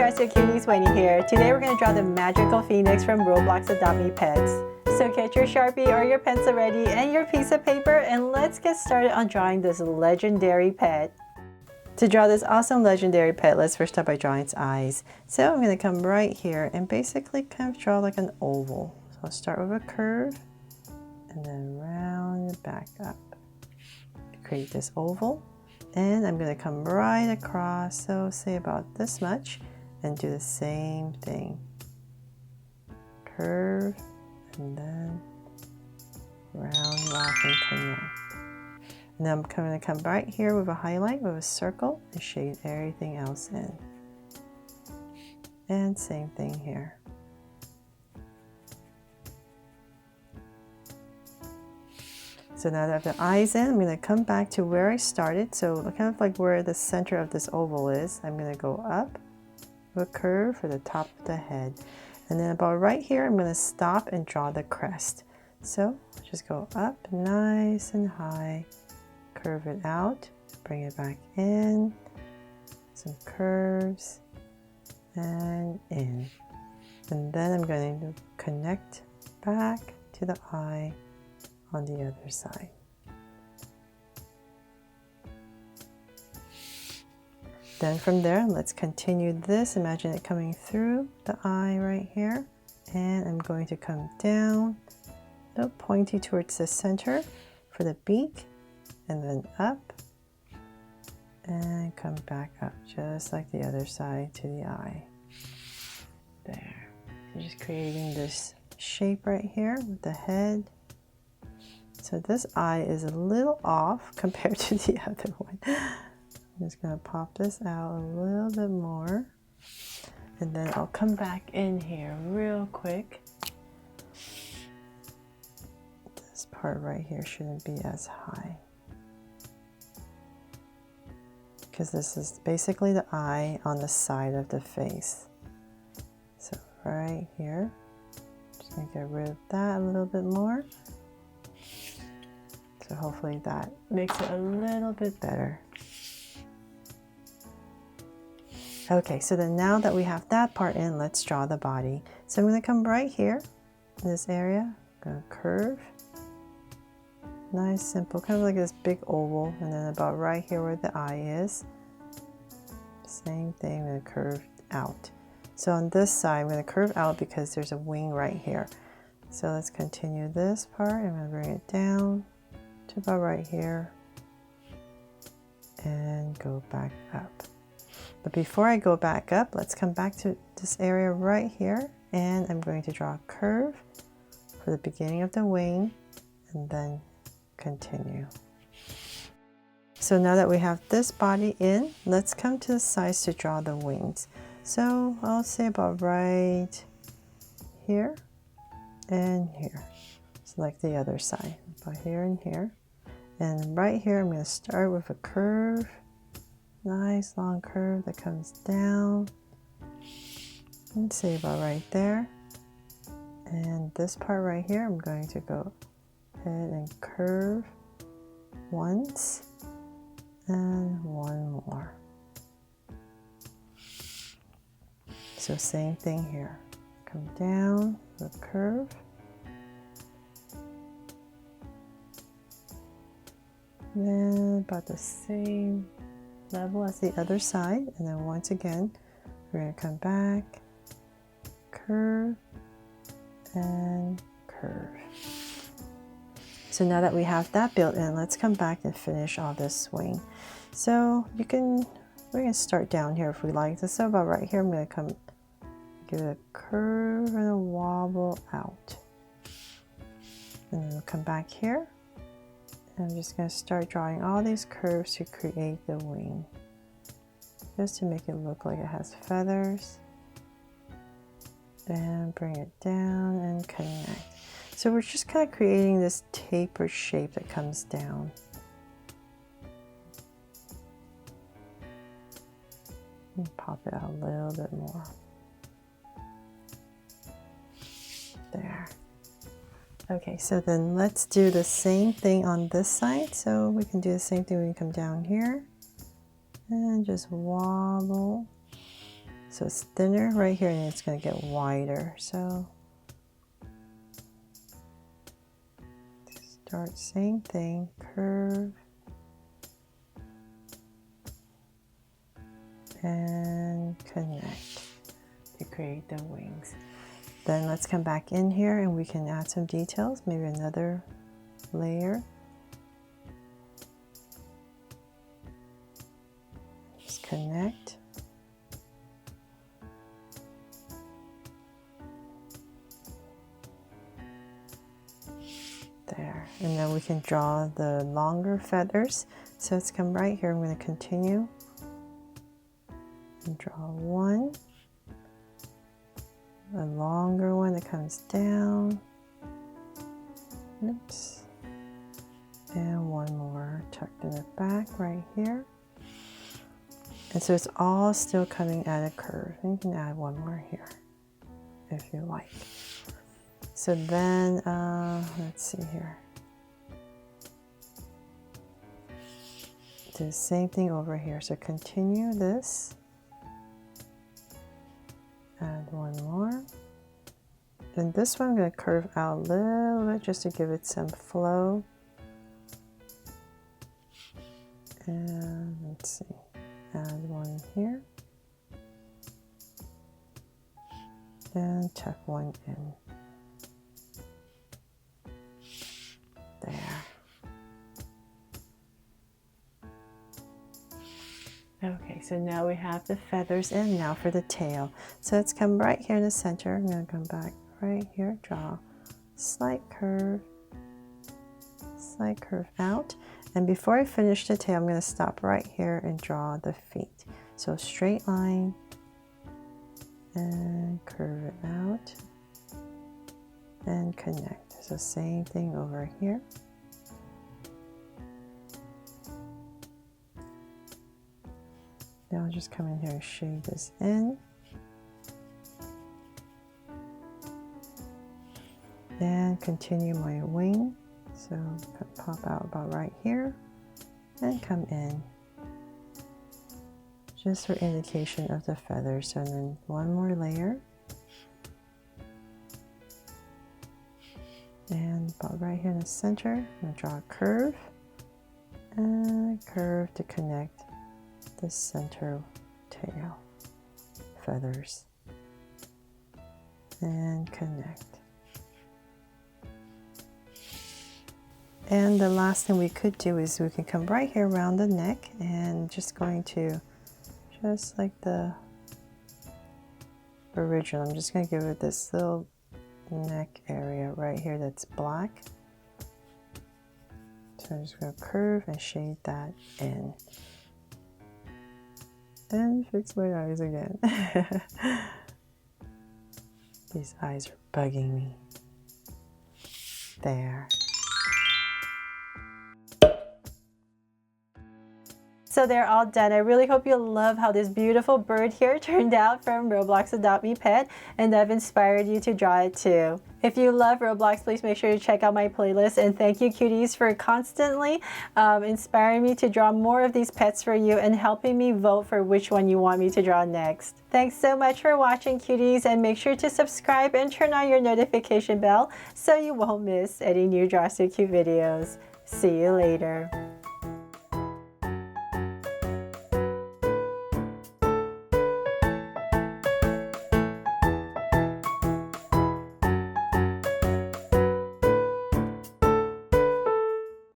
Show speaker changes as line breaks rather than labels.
Dresser Cuties, Winnie here. Today we're going to draw the magical phoenix from Roblox Adopt Me Pets. So get your Sharpie or your pencil ready and your piece of paper, and let's get started on drawing this legendary pet. To draw this awesome legendary pet, let's first start by drawing its eyes. So I'm going to come right here and basically kind of draw like an oval. So I'll start with a curve and then round it back up to create this oval. And I'm going to come right across, so say about this much, and do the same thing. Curve, and then round off and connect. And then I'm going to come right here with a highlight with a circle and shade everything else in. And same thing here. So now that I have the eyes in, I'm going to come back to where I started. So kind of like where the center of this oval is. I'm going to go up with a curve for the top of the head. And then about right here, I'm going to stop and draw the crest. So just go up nice and high, curve it out, bring it back in, some curves, and in. And then I'm going to connect back to the eye on the other side. Then from there, let's continue this. Imagine it coming through the eye right here. And I'm going to come down, a little pointy towards the center for the beak, and then up, and come back up, just like the other side to the eye. There. You're just creating this shape right here with the head. So this eye is a little off compared to the other one. I'm just going to pop this out a little bit more. And then I'll come back in here real quick. This part right here shouldn't be as high, because this is basically the eye on the side of the face. So right here, just going to get rid of that a little bit more. So hopefully that makes it a little bit better. Okay, so then now that we have that part in, let's draw the body. So I'm going to come right here in this area, I'm going to curve. Nice, simple, kind of like this big oval, and then about right here where the eye is. Same thing, I'm going to curve out. So on this side, I'm going to curve out because there's a wing right here. So let's continue this part. I'm going to bring it down to about right here and go back up. But before I go back up, let's come back to this area right here, and I'm going to draw a curve for the beginning of the wing and then continue. So now that we have this body in, let's come to the sides to draw the wings. So I'll say about right here and here. So like the other side, about here and here. And right here, I'm going to start with a curve, nice long curve that comes down, and say about right there. And this part right here, I'm going to go ahead and curve once and one more. So same thing here, come down with a curve. Then about the same level as the other side, and then once again we're going to come back, curve and curve. So now that we have that built in, let's come back and finish off this wing. So we're going to start down here if we like. So about right here, I'm going to come give it a curve and a wobble out, and then we'll come back here. I'm just going to start drawing all these curves to create the wing, just to make it look like it has feathers. Then bring it down and connect. So we're just kind of creating this tapered shape that comes down. And pop it out a little bit more. There. Okay, so then let's do the same thing on this side. So we can do the same thing. We can come down here and just wobble So it's thinner right here and it's going to get wider. So start same thing, curve and connect to create the wings. Then let's come back in here and we can add some details, maybe another layer. Just connect. There, and then we can draw the longer feathers. So let's come right here. I'm going to continue and draw one, a longer one that comes down. Oops. And one more tucked in the back right here. And so it's all still coming at a curve. And you can add one more here if you like. So then, let's see here. Do the same thing over here. So continue this. Add one more. Then this one I'm going to curve out a little bit just to give it some flow. And let's see. Add one here. And tuck one in. There. Okay, so now we have the feathers in. Now for the tail. So let's come right here in the center. I'm going to come back right here, draw slight curve out. And before I finish the tail, I'm going to stop right here and draw the feet. So straight line and curve it out and connect. So same thing over here. Now I'll just come in here and shade this in. And continue my wing. So pop out about right here and come in. Just for indication of the feathers. And then one more layer. And about right here in the center, I'm going to draw a curve and a curve to connect the center tail feathers and connect. And the last thing we could do is we can come right here around the neck and just going to, just like the original, I'm just going to give it this little neck area right here that's black. So I'm just going to curve and shade that in. And fix my eyes again. These eyes are bugging me. There. So they're all done. I really hope you love how this beautiful bird here turned out from Roblox Adopt Me Pet, and I've inspired you to draw it too. If you love Roblox, please make sure to check out my playlist, and thank you cuties for constantly inspiring me to draw more of these pets for you and helping me vote for which one you want me to draw next. Thanks so much for watching cuties, and make sure to subscribe and turn on your notification bell so you won't miss any new Draw So Cute videos. See you later.